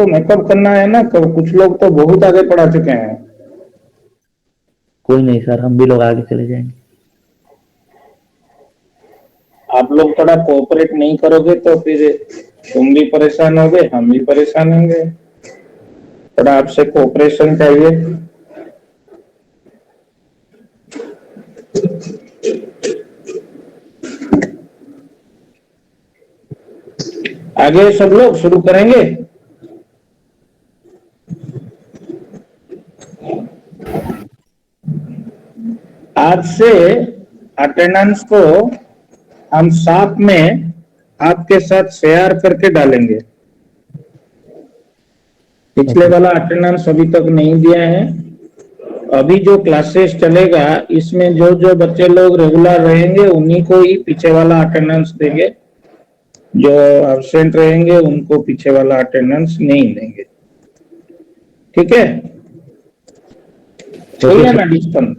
तो मेकअप करना है ना, कुछ लोग तो बहुत आगे पढ़ा चुके हैं। कोई नहीं सर, हम भी लोग आगे चले जाएंगे। आप लोग थोड़ा कोऑपरेट नहीं करोगे तो फिर तुम भी परेशान होगे, हम भी परेशान होंगे। थोड़ा आपसे कोऑपरेशन चाहिए। आगे सब लोग शुरू करेंगे। आज से अटेंडेंस को हम साथ में आपके साथ शेयर करके डालेंगे। पिछले वाला अटेंडेंस अभी तक नहीं दिया है। अभी जो क्लासेस चलेगा इसमें जो जो बच्चे लोग रेगुलर रहेंगे उन्हीं को ही पीछे वाला अटेंडेंस देंगे। जो एब्सेंट रहेंगे उनको पीछे वाला अटेंडेंस नहीं देंगे। ठीक है, सही है ना डिस्कन?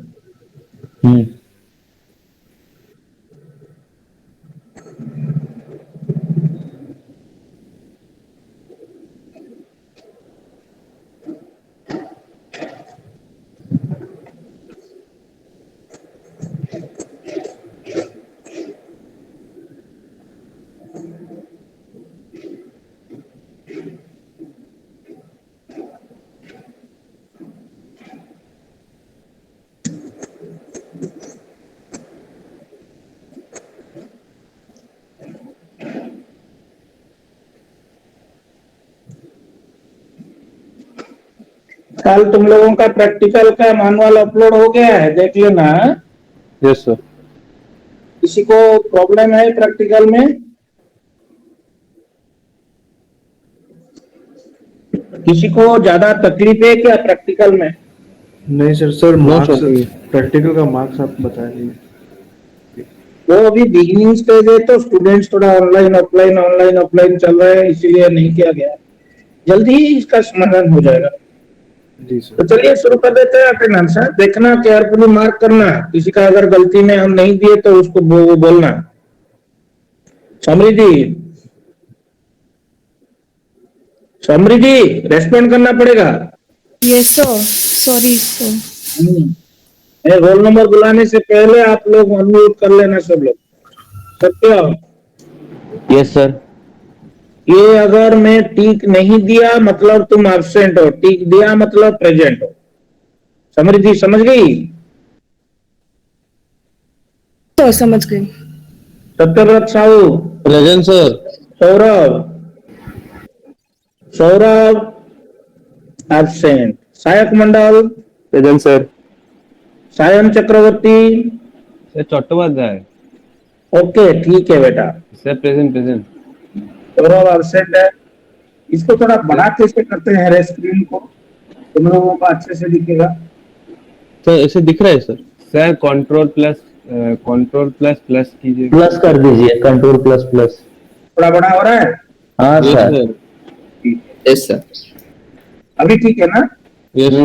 कल तुम लोगों का प्रैक्टिकल का मैनुअल अपलोड हो गया है, देख लेना। Yes sir. किसी को प्रॉब्लम है प्रैक्टिकल में? किसी को ज्यादा तकलीफ है क्या प्रैक्टिकल में? नहीं सर। सर मार्क्स, प्रैक्टिकल का मार्क्स आप बता दीजिए। वो अभी बिगिनिंग स्टेज है तो स्टूडेंट्स थोड़ा ऑनलाइन ऑफलाइन चल रहे हैं, इसीलिए नहीं किया गया। जल्दी ही इसका समाधान हो जाएगा। जी सर। तो चलिए शुरू कर देते हैं अटेंडेंस। देखना, केयरफुली मार्क करना। किसी का अगर गलती में हम नहीं दिए तो उसको बोलना। समृद्धि रेस्पॉन्ड करना पड़ेगा। Yes sir, sorry sir. Roll number बुलाने से पहले आप लोग अनम्यूट कर लेना सब लोग। सत्य? Yes sir. ये अगर मैं टिक नहीं दिया मतलब तुम एब्सेंट हो, टिक दिया मतलब प्रेजेंट हो। समृद्धि समझ गई? तो समझ गई। Satyabrata Sahu? Present sir. Saurabh absent. Sayak Mandal? Present sir. Sayan Chakraborty? Sir Chattopadhyay. Okay ठीक है बेटा। Sir present. सौरभ एब्सेंट है। इसको थोड़ा बड़ा कैसे करते हैं रे स्क्रीन को, तुम लोगों को अच्छे से दिखेगा। सर ऐसे दिख रहा है सर। सर कंट्रोल प्लस कीजिए। प्लस कर दीजिए, कंट्रोल प्लस। थोड़ा बड़ा हो रहा है? हाँ सर। Yes sir. अभी ठीक है ना?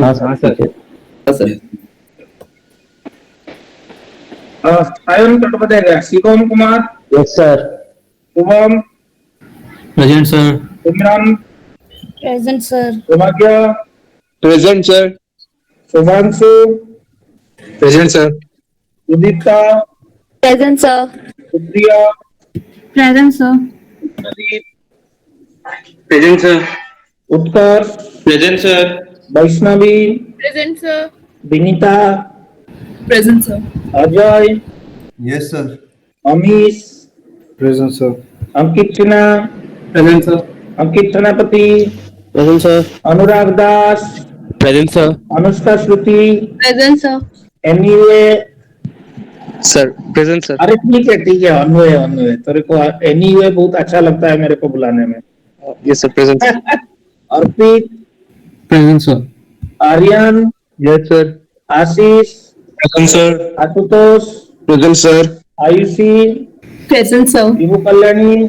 हाँ सर। Sayan Chattopadhyay, Shivam Kumar? Yes sir. Shubham? Present sir. Imran? Present sir. Saubhagya? Present sir. Shubhanshu? Present sir. Udita? Present sir. Supriya? Present sir. Pradeep? Present sir. Utkarsh? Present sir. Vaishnavi? Present sir. Vinita? Present sir. Ajay? Yes sir. Amish? Present sir. Ankit Sinha? Present sir. Ankit Senapati? Present sir. Anurag Das? Present sir. Anushka Shruti? Present sir. Anyway? Sir present sir. अरे ठीक है, अनवे तेरे को anyway बहुत अच्छा लगता है मेरे को बुलाने में। Yes sir present. Arpit? Present sir. Aryan? Yes sir. Ashish? Present sir. Ashutosh? Present sir. Ayushi? Present sir. Vibhu Kalyani?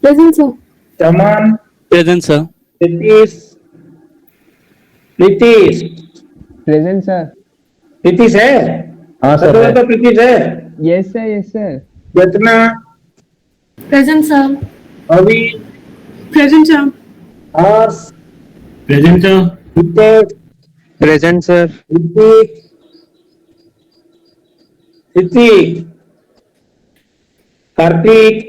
Present sir. Chaman? Present sir. Nitish? Present sir. Nitish है? हाँ सर। तो प्रीतिश है? Yes sir. Yatna? Present sir. Abhi? Present sir. Harsh, present sir. Hitesh, present sir. Hrithik, Hrithik, Kartik,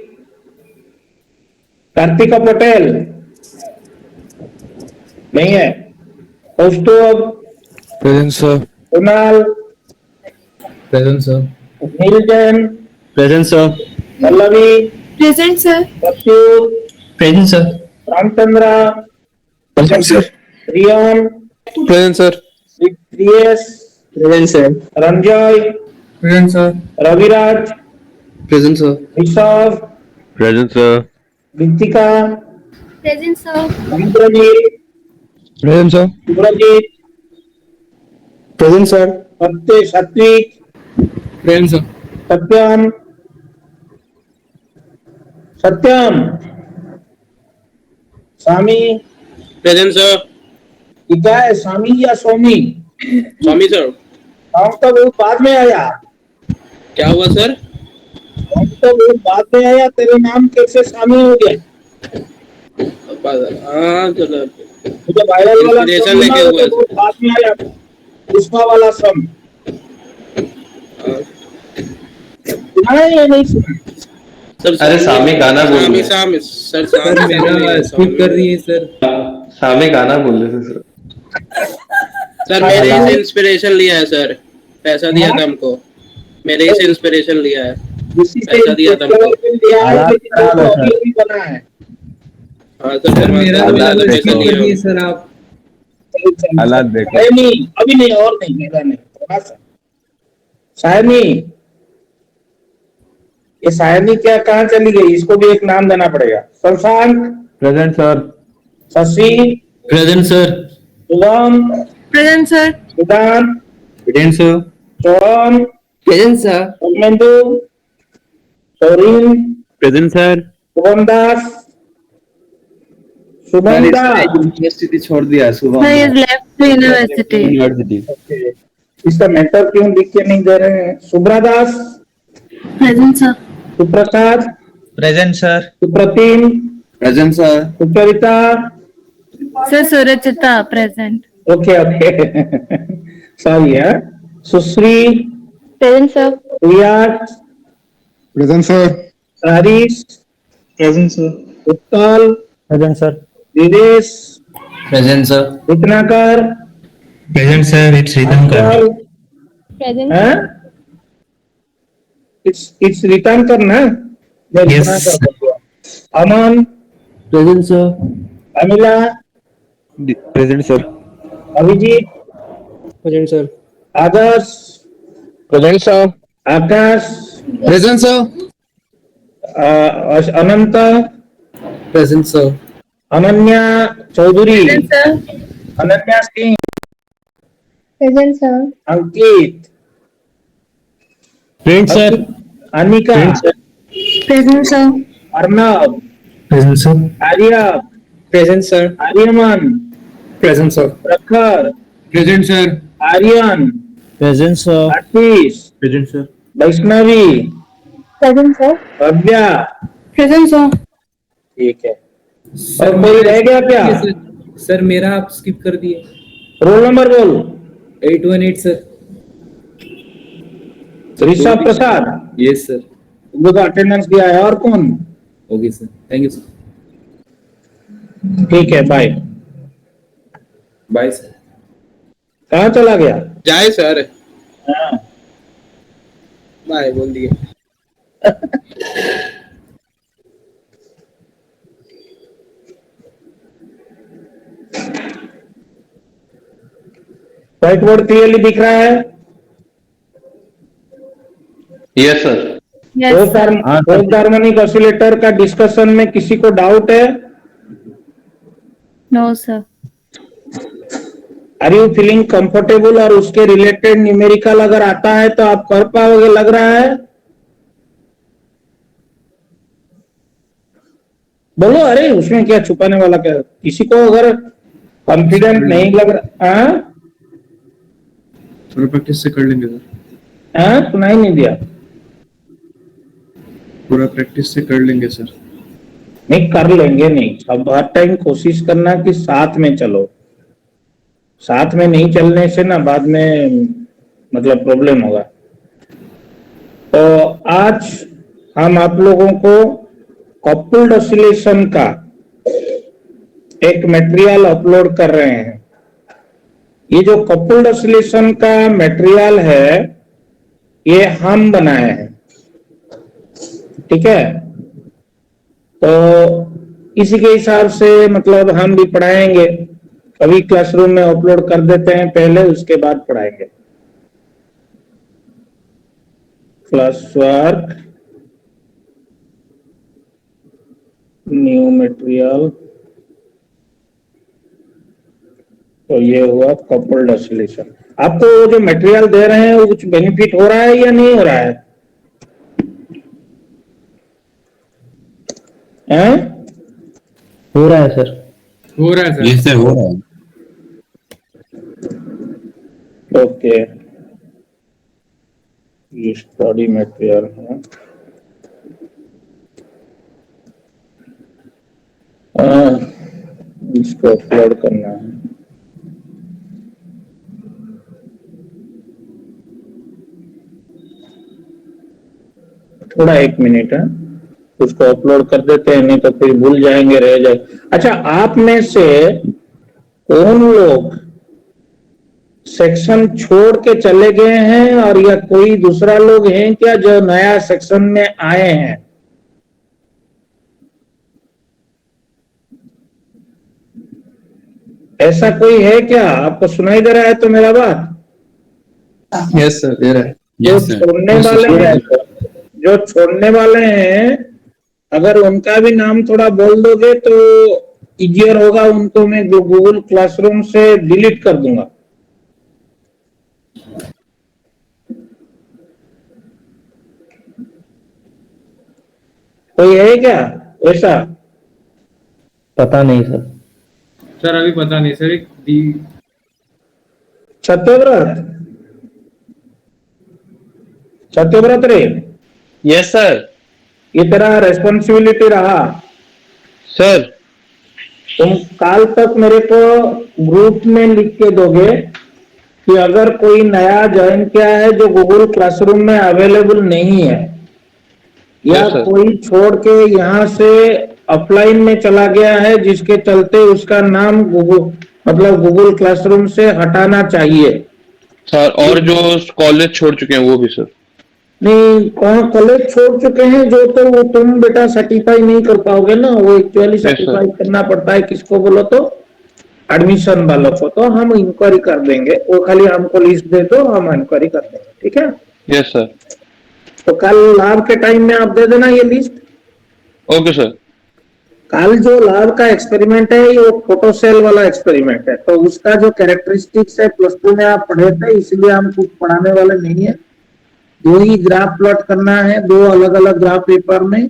Kartika Patel नहीं है, Kaustubh, present sir. Kunal, present sir. Neel Jain, present sir. Pallavi, Present, sir. Pratyut, present sir. Ramchandra, present sir. Riyan, present sir. Priyesh, Present, sir. Ranjay, present sir. Raviraj, present sir. Rishabh, present sir. Ritika, Present, sir. Indrajeet, present sir. Indrajeet, present sir. Satya, Satvik, present sir. Satyam, Satyam, Swami, present sir. ये क्या है, स्वामी या स्वामी? स्वामी sir. नाम तो बहुत बाद में आया, क्या हुआ सर? नाम तो बहुत बाद में आया, तेरे नाम कैसे स्वामी हो गया? हाँ चलो। मुझे वायरल वाला Inspiration song लेके सुना, हुआ है तो बहुत बाद में आया, पुष्पा वाला सॉन्ग सुना है या नहीं सुना? सर अरे सामी गाना बोल रहे हैं। सामी सर सर मेरा स्किप कर रही है सर। सामी गाना बोल रहे थे सर। सर मेरे ही से इंस्पिरेशन लिया है सर, पैसा दिया था हमको, मेरे ही से इंस्पिरेशन लिया है, इसी से पैसा दिया था हमको। दिया है, लेकिन वो तो अभी भी बना है। हाँ सर सर मेरा मेरा तो पैसा स्किप कर दिया। दिए सर आप। हालात देखो। है नहीं, अभी नहीं, और नहीं, मेरा नहीं, थोड़ा सा सायनी, ये सायनी क्या कहाँ चली गई? इसको भी एक नाम देना पड़ेगा। Shashank, present sir. Shashi, present sir. Shubham, Present, sir. Siddhant, present sir. Chauhan, Present, sir. Dharmendu, Saurin, present sir. Shubham Das, Shubham Das, university छोड़ दिया सुबह। Sir is left to university. University. इसका मेंटर क्यों लिख के नहीं दे रहे हैं? Subra Das, Present, sir. Suprasad, present sir. Supratim, present sir. Sucharita, Sir Surachita, present. Okay okay sorry है, Sushri, Present, sir. Riya, present sir. Harish, present sir. Utpal, present sir. Dinesh, present sir. Ratnakar, present sir. It's rhythm कर। Present. इट्स रिटर्न करना। मैं Yes. रत्नाकर कर दिया। Aman, present sir. Amila, present sir. Abhijit, present sir. Adarsh, present sir. Akash, present sir. Anant, present sir. Ananya Chaudhary, Present, sir. Ananya Singh, Present, sir. Ankit, present sir. Anika, Present, sir. Arnab, present sir. Arya, present sir. Aryaman, present sir. Prakhar, present sir. Aryan, present sir. Ashish, present sir. Vaishnavi, Present, sir. Bhavya, Present, sir. ठीक है। और कोई रह गया क्या? Sir मेरा आप skip कर दिए। रोल नंबर बोल। 818 सर। ऋषभ प्रसाद, यस सर। वो तो अटेंडेंस दिया है। और कौन? Okay sir, thank you sir. ठीक है, बाय। Bye sir. कहाँ चला गया? जाए सर, हाँ। बाय बोल दिए। व्हाइट बोर्ड क्लियरली दिख रहा है? Yes sir. Yes, sir. Fourth harmonic oscillator का डिस्कशन में किसी को डाउट है? No, sir. Are you feeling comfortable? और उसके रिलेटेड न्यूमेरिकल अगर आता है तो आप कर पाओगे, लग रहा है? बोलो, अरे उसमें क्या छुपाने वाला, क्या? किसी को अगर कॉन्फिडेंट नहीं लग रहा, हाँ? थोड़ा प्रैक्टिस से कर लेंगे सर। हाँ, सुनाई नहीं दिया। पूरा प्रैक्टिस से कर लेंगे सर। नहीं कर लेंगे नहीं, अब हर टाइम कोशिश करना कि साथ में चलो, साथ में नहीं चलने से ना बाद में मतलब प्रॉब्लम होगा। तो आज हम आप लोगों को कपल्ड ऑसिलेशन का एक मटेरियल अपलोड कर रहे हैं। ये जो कपल्ड ऑसिलेशन का मटेरियल है ये हम बनाए हैं, ठीक है। तो इसी के हिसाब से मतलब हम भी पढ़ाएंगे, अभी क्लासरूम में अपलोड कर देते हैं पहले, उसके बाद पढ़ाएंगे। क्लास वर्क, न्यू मटेरियल, तो ये हुआ कपल्ड ऑसिलेशन। आपको वो जो मटेरियल दे रहे हैं वो कुछ बेनिफिट हो रहा है या नहीं हो रहा है? हैं? हो रहा है सर। हो रहा है सर। यस सर, हो रहा है। ओके, ये स्टडी मटेरियल है। इसको अपलोड करना है। थोड़ा 1 मिनट है, उसको अपलोड कर देते हैं, नहीं तो फिर भूल जाएंगे, रह जाए। अच्छा, आप में से कौन लोग सेक्शन छोड़ के चले गए हैं और या कोई दूसरा लोग हैं क्या जो नया सेक्शन में आए हैं? ऐसा कोई है क्या? आपको सुनाई दे रहा है तो मेरा बात? यस सर, दे रहा है। जो छोड़ने वाले हैं, जो छोड़ने वाले हैं, अगर उनका भी नाम थोड़ा बोल दोगे तो इजियर होगा, उनको मैं गूगल क्लासरूम से डिलीट कर दूंगा। कोई है क्या ऐसा? पता नहीं सर। सर अभी पता नहीं सर। सत्यव्रत, सत्यव्रत रे, यस सर। ये तेरा रेस्पॉन्सिबिलिटी रहा। सर तुम काल तक मेरे को ग्रुप में लिख के दोगे कि अगर कोई नया ज्वाइन किया है जो गूगल क्लासरूम में अवेलेबल नहीं है, या Yes, sir. कोई छोड़ के यहाँ से ऑफलाइन में चला गया है जिसके चलते उसका नाम गूगल मतलब गूगल क्लासरूम से हटाना चाहिए। सर, और जो कॉलेज छोड़ चुके हैं वो भी सर। नहीं, कौन कॉलेज छोड़ चुके हैं जो, तो वो तुम बेटा सर्टिफाई नहीं कर पाओगे ना, वो एक्चुअली sir. सर्टिफाई करना पड़ता है। किसको बोलो तो? एडमिशन वालों को। तो हम इंक्वायरी कर देंगे, वो खाली हमको लिस्ट दे दो, हम इंक्वायरी कर देंगे, ठीक है। Yes sir. तो कल लैब के टाइम में आप दे देना ये लिस्ट। Okay sir. कल जो लैब का एक्सपेरिमेंट है ये फोटोसेल वाला एक्सपेरिमेंट है, तो उसका जो कैरेक्टरिस्टिक्स है +2 में आप पढ़े थे, इसलिए हम कुछ पढ़ाने वाले नहीं है। 2 ही ग्राफ प्लॉट करना है, 2 अलग अलग ग्राफ पेपर में,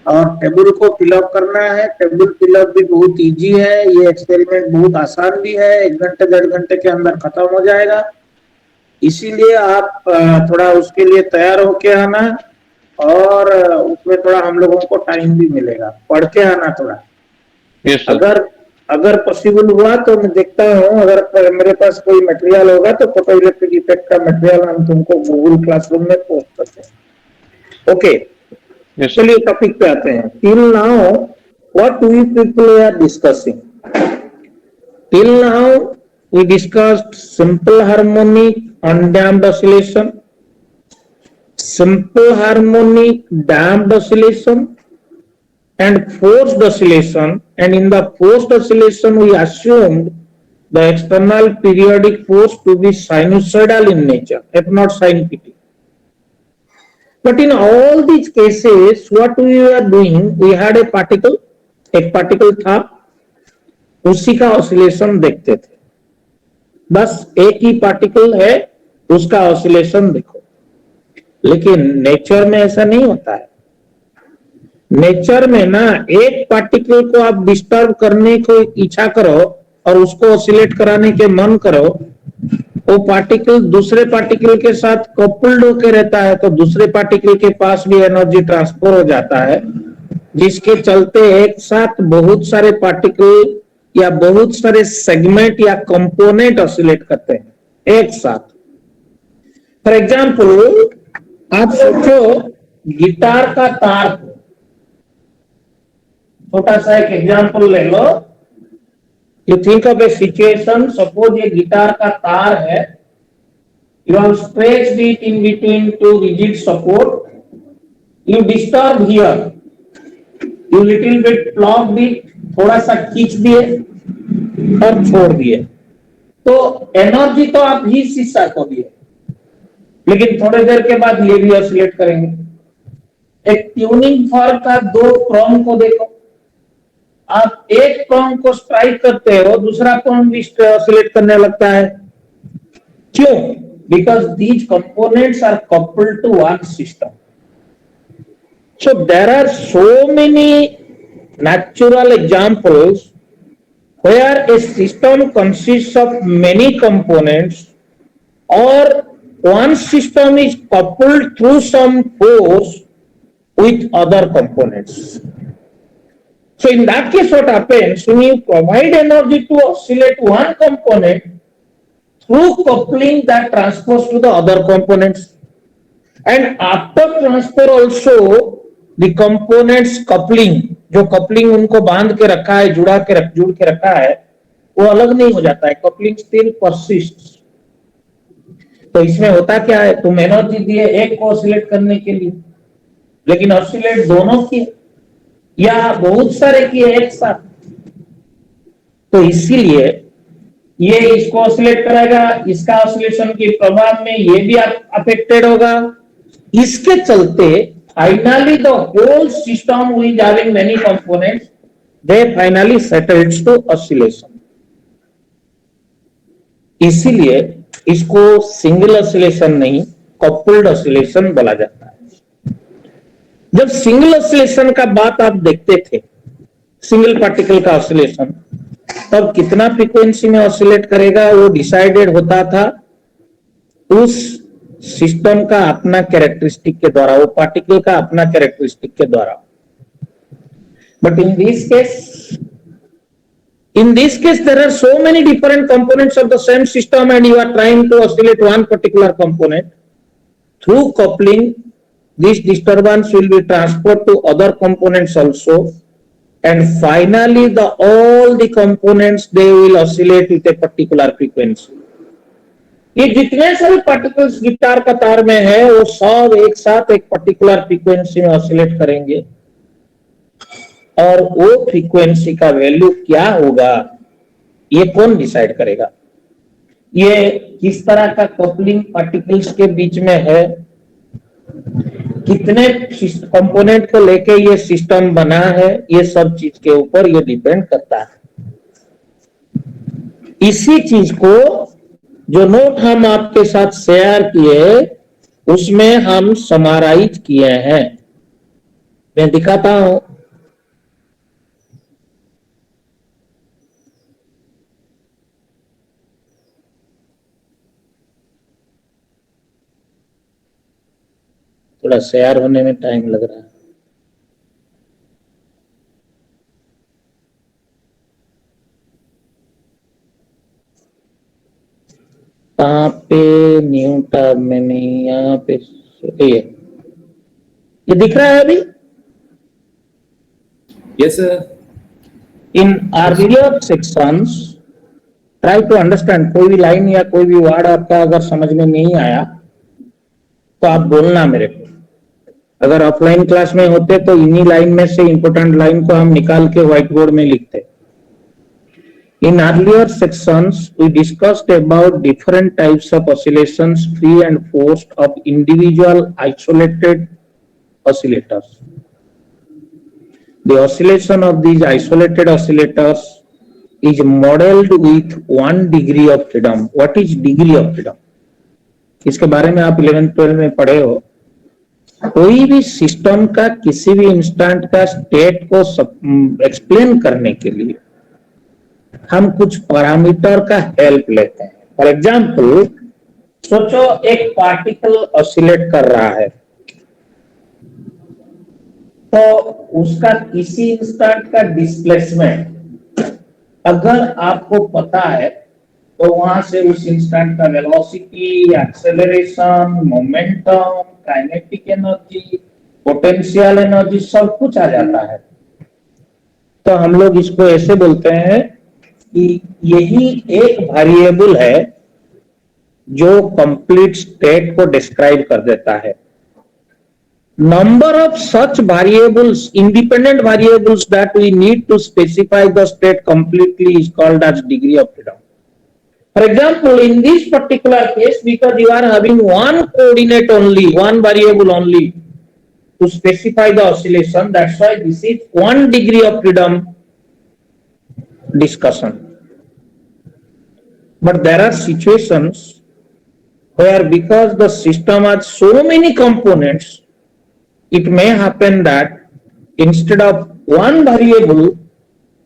और टेबल को फिलअप करना है। टेबल फिलअप भी बहुत इजी है, ये एक्सपेरिमेंट बहुत आसान भी है, 1 घंटे 1.5 घंटे के अंदर खत्म हो जाएगा। इसीलिए आप थोड़ा उसके लिए तैयार होके आना, और उसमें थोड़ा हम लोगों को टाइम भी मिलेगा, पढ़ के आना थोड़ा। Yes sir. अगर पॉसिबल हुआ तो मैं देखता हूँ, अगर मेरे पास कोई मटेरियल होगा तो फोटो इलेक्ट्रिक इफेक्ट का मटेरियल हम तुमको गूगल क्लासरूम में पोस्ट करते हैं। Okay, yes sir. चलिए टॉपिक पे आते हैं। Till now what we people are discussing? Till now we discussed simple harmonic undamped oscillation, simple harmonic damped oscillation, and forced oscillation. And in the forced oscillation we assumed the external periodic force to be sinusoidal in nature, if not sin pt. But in all these cases what we were doing, we had a particle, एक particle था, उसी का oscillation देखते थे। बस एक ही particle है, उसका ऑसिलेशन देखो। लेकिन नेचर में ऐसा नहीं होता है। नेचर में ना एक पार्टिकल को आप डिस्टर्ब करने को इच्छा करो और उसको ऑसिलेट कराने के मन करो, वो पार्टिकल दूसरे पार्टिकल के साथ कपल्ड होकर रहता है, तो दूसरे पार्टिकल के पास भी एनर्जी ट्रांसफर हो जाता है। जिसके चलते एक साथ बहुत सारे पार्टिकल या बहुत सारे सेगमेंट या कंपोनेंट ऑसिलेट करते हैं एक साथ। फॉर एग्जाम्पल, आप सोचो गिटार का तार, छोटा सा एक एग्जाम्पल ले लो। You think of a situation, suppose ये गिटार का तार है, you have stretched it in between two rigid support, you disturb here, you little bit plucked it, थोड़ा सा खींच दिए और छोड़ दिए, तो एनर्जी तो आप ही शीशा को दिए, लेकिन थोड़ी देर के बाद ये भी ऑसिलेट करेंगे। एक ट्यूनिंग फॉर्क का दो प्रोम को देखो, आप एक प्रोम को स्ट्राइक करते हो, दूसरा प्रोम भी ऑसिलेट करने लगता है। क्यों? Because these components are coupled to one system. So there are so many natural examples where a system consists of many components or one system is coupled through some force with other components. So in that case what happens, when you provide energy to oscillate one component, through coupling that transfers to the other components, and after transfer also the components coupling, जो coupling उनको बांध के रखा है, जुड़ के रखा है, वो अलग नहीं हो जाता है, कपलिंग स्टिल परसिस्ट्स। तो इसमें होता क्या है, तुम एनर्जी दिए एक को ऑसिलेट करने के लिए, लेकिन ऑसिलेट दोनों किए या बहुत सारे किए एक साथ, तो इसीलिए ये इसको ऑसिलेट करेगा, इसका ऑसिलेशन के प्रभाव में ये भी अफेक्टेड होगा। इसके चलते finally the whole system which is having many components, they finally settles to oscillation. इसीलिए इसको सिंगल ऑसिलेशन नहीं, कपल्ड ऑसिलेशन बोला जाता है। जब सिंगल ऑसिलेशन का बात आप देखते थे, सिंगल पार्टिकल का ऑसिलेशन, तब कितना फ्रीक्वेंसी में ऑसिलेट करेगा वो डिसाइडेड होता था उस सिस्टम का अपना कैरेक्टरिस्टिक के द्वारा, वो पार्टिकल का अपना कैरेक्टरिस्टिक के द्वारा। But in this case there are so many different components of the same system and you are trying to oscillate one particular component. Through coupling this disturbance will be transferred to other components also, and finally all the components they will oscillate with a particular frequency. ये जितने सारे particles guitar का तार में है, वो सब एक साथ एक पर्टिकुलर फ्रीक्वेंसी में ऑसिलेट करेंगे, और वो फ्रीक्वेंसी का वैल्यू क्या होगा ये कौन डिसाइड करेगा? ये किस तरह का कपलिंग पार्टिकल्स के बीच में है, कितने कंपोनेंट को लेके ये सिस्टम बना है, ये सब चीज के ऊपर ये डिपेंड करता है। इसी चीज को जो नोट हम आपके साथ शेयर किए उसमें हम समराइज किए हैं, मैं दिखाता हूं। थोड़ा शेयर होने में टाइम लग रहा है। कहाँ पे न्यू टैब में नहीं, यहाँ पे ये दिख रहा है अभी? Yes, sir. In earlier sections try to understand. कोई भी लाइन या कोई भी वर्ड आपका अगर समझ में नहीं आया तो आप बोलना मेरे को। अगर ऑफलाइन क्लास में होते तो इन्हीं लाइन में से इंपोर्टेंट लाइन को हम निकाल के व्हाइट बोर्ड में लिखते। In earlier sections, we discussed about different types of oscillations, free and forced, of individual isolated oscillators. The oscillation of these isolated oscillators is modeled with 1 degree of freedom. What is degree of freedom? इसके बारे में आप 11th-12 में पढ़े हो। कोई भी system का किसी भी इंस्टेंट का स्टेट को एक्सप्लेन करने के लिए हम कुछ पैरामीटर का हेल्प लेते हैं। फॉर एग्जाम्पल, सोचो एक पार्टिकल ऑसिलेट कर रहा है, तो उसका किसी इंस्टेंट का डिस्प्लेसमेंट अगर आपको पता है तो वहां से उस इंस्टेंट का velocity, acceleration, momentum, kinetic energy, potential energy सब कुछ आ जाता है। तो हम लोग इसको ऐसे बोलते हैं कि यही एक वेरिएबल है जो कंप्लीट स्टेट को डिस्क्राइब कर देता है। Number of such variables, independent variables that we need to specify the state completely is called as degree of freedom. For example, in this particular case, because you are having one coordinate only, one variable only to specify the oscillation, that's why this is one degree of freedom discussion. But there are situations where because the system has so many components, it may happen that instead of one variable,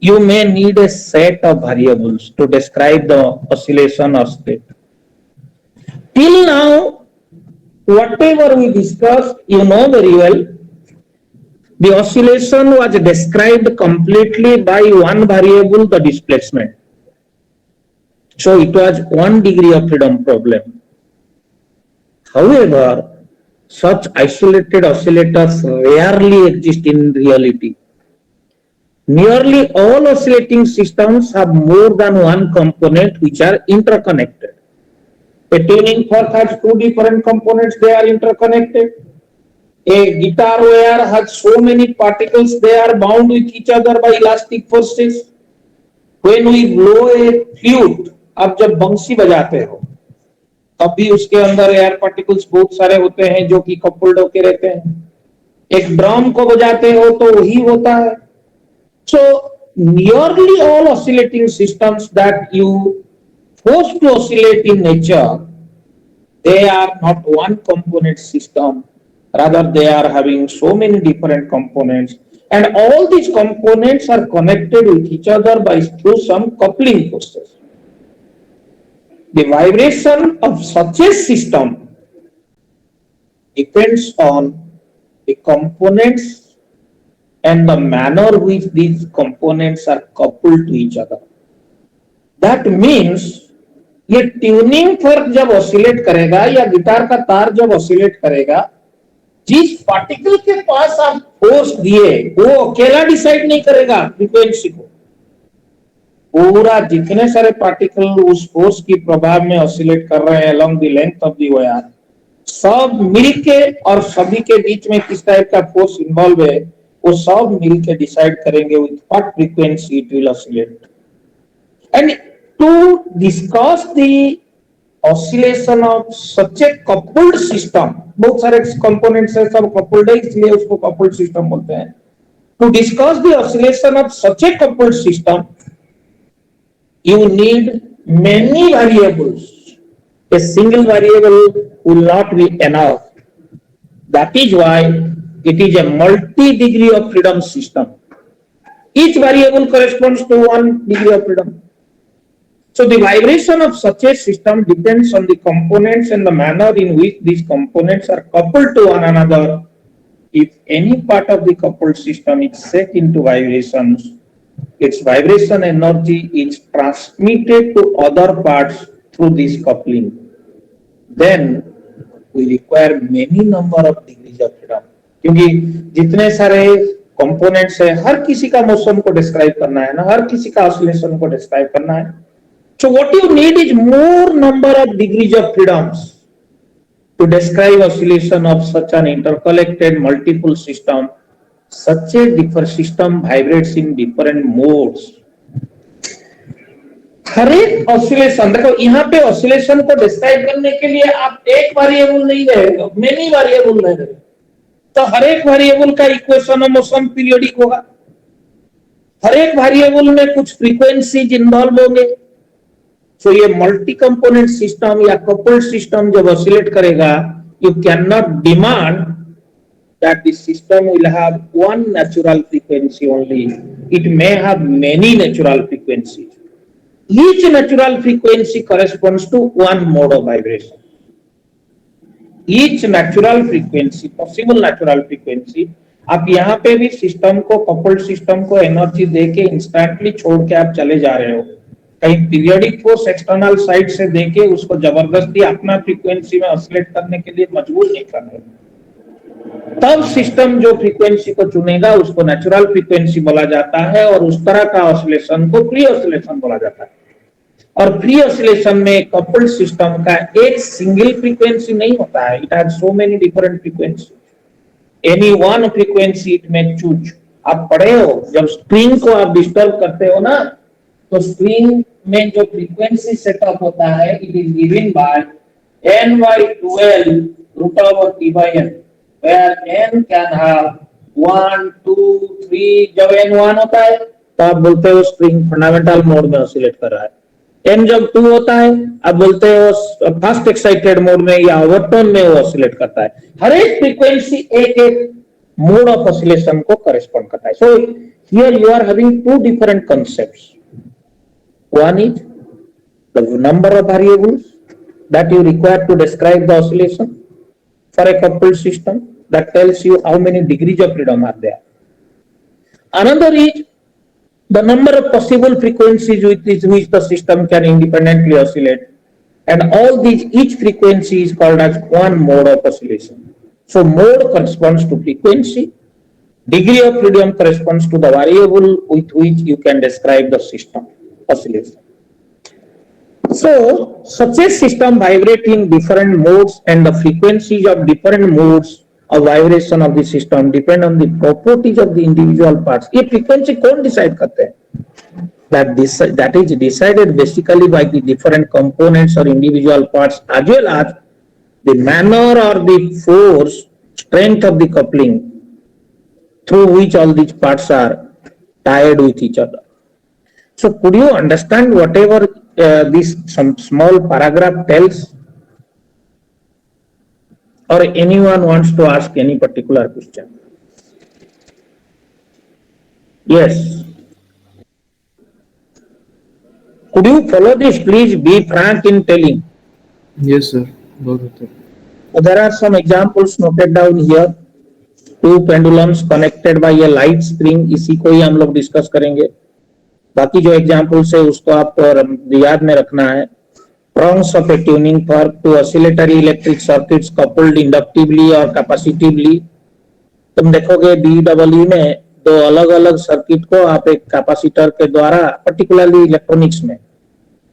you may need a set of variables to describe the oscillation or state. Till now, whatever we discussed, you know very well, the oscillation was described completely by one variable, the displacement. So it was one degree of freedom problem. However, such isolated oscillators rarely exist in reality. Nearly all oscillating systems have more than one component which are interconnected. A tuning fork has two different components, they are interconnected. A guitar wire has so many particles, they are bound with each other by elastic forces. When we blow a flute, आप जब बंसी बजाते हो तब भी उसके अंदर air particles बहुत सारे होते हैं जो कि कपल्ड होके रहते हैं। एक ड्रम को बजाते हो तो वही होता है। So nearly all oscillating systems that you force to oscillate in nature, they are not one component system, rather they are having so many different components, and all these components are connected with each other by through some coupling forces. The vibration of such a system depends on the components and the manner which these components are coupled to each other. That means ये tuning फर्क जब oscillate करेगा या guitar का तार जब oscillate करेगा, जिस पार्टिकल के पास आप फोर्स दिए वो अकेला डिसाइड नहीं करेगा फ्रीक्वेंसी को। पूरा जितने सारे पार्टिकल उस फोर्स की प्रभाव में ऑसिलेट कर रहे हैं along the length of the wire, सब मिलके और सभी के बीच में किस टाइप का फोर्स इन्वॉल्व है वो सब मिलके डिसाइड करेंगे with what frequency it will oscillate. And to discuss the oscillation of such a coupled system, बहुत सारे कंपोनेंट्स है, सब कपल्ड है इसलिए उसको कपल्ड सिस्टम बोलते हैं। To discuss the oscillation of such a coupled system you need many variables. A single variable will not be enough. That is why it is a multi-degree of freedom system. Each variable corresponds to one degree of freedom. So the vibration of such a system depends on the components and the manner in which these components are coupled to one another. If any part of the coupled system is set into vibrations, its vibration energy is transmitted to other parts through this coupling. Then we require many number of degrees of freedom. क्योंकि जितने सारे components है, हर किसी का motion को describe करना है ना, हर किसी का ऑसिलेशन को डिस्क्राइब करना है। So what you need is more number of degrees of freedoms to describe oscillation of such an interconnected multiple system. Such a different system vibrates in different modes. हर एक oscillation, देखो यहाँ पे oscillation को describe करने के लिए आप एक वेरिएबल नहीं रहेगा, मेनी वेरिएबल रहेगा। तो हर एक वेरिएबल का इक्वेशन ऑफ मोशन पीरियोडिक होगा, हर एक वेरिएबल में कुछ फ्रीक्वेंसीज इन्वॉल्व होंगे। तो ये मल्टी कंपोनेंट सिस्टम या कपल्ड सिस्टम जब ऑसिलेट करेगा, you can not demand that the system will have one natural frequency only. It may have many natural frequencies. Each natural frequency corresponds to one mode of vibration. Each natural frequency, possible natural frequency, आप यहाँ पे भी system को, coupled system को energy दे के instantly छोड़ के आप चले जा रहे हो, कहीं पीरियडिक फोर्स एक्सटर्नल साइड से देके उसको जबरदस्ती अपना फ्रीक्वेंसी में ऑसिलेट करने के लिए मजबूर नहीं कर रहे, तब सिस्टम जो फ्रीक्वेंसी को चुनेगा उसको नेचुरल फ्रीक्वेंसी बोला जाता है, और उस तरह का ऑसिलेशन को फ्री ऑसिलेशन बोला जाता है। और फ्री ऑसिलेशन में कपल्ड सिस्टम का एक सिंगल फ्रीक्वेंसी नहीं होता है, it has so many different frequency, any one frequency it में चूज। आप पढ़े हो, जब स्ट्रिंग को आप डिस्टर्ब करते हो ना, तो स्ट्रिंग में जो फ्रीक्वेंसी सेटअप होता है, it is given by n/12 √T/n, where n can have 1, 2, 3। जब n 1 होता है तो आप बोलते हो स्ट्रिंग फंडामेंटल मोड में ऑसिलेट कर रहा है, n जब 2 होता है आप बोलते हो फास्ट एक्साइटेड मोड में या ओवरटोन में वो ऑसिलेट करता है। हर एक फ्रीक्वेंसी एक एक मोड ऑफ ऑसिलेशन को करेस्पॉन्ड करता है। So here you are having two different concepts, one is the number of variables that you require to describe the oscillation for a coupled system, that tells you how many degrees of freedom are there. Another is the number of possible frequencies with which the system can independently oscillate, and all these, each frequency is called as one mode of oscillation. So mode corresponds to frequency, degree of freedom corresponds to the variable with which you can describe the system oscillation. So such a system vibrates in different modes, and the frequencies of different modes of vibration of the system depend on the properties of the individual parts. ये frequency कौन decide करते हैं? That is decided basically by the different components or individual parts, as well as the manner or the force, strength of the coupling through which all these parts are tied with each other. So could you understand whatever this some small paragraph tells, or anyone wants to ask any particular question? Yes. Could you follow this? Please be frank in telling. Yes, sir. बहुत अच्छा। So there are some examples noted down here. Two pendulums connected by a light string, इसी को ही हम लोग discuss करेंगे। बाकी जो examples है उसको आपको याद में रखना है। Prongs of a tuning fork to oscillatory electric circuits coupled inductively or capacitively। तुम देखोगे BEE में दो अलग अलग सर्किट को आप एक कैपेसिटर के द्वारा, पर्टिकुलरली इलेक्ट्रॉनिक्स में,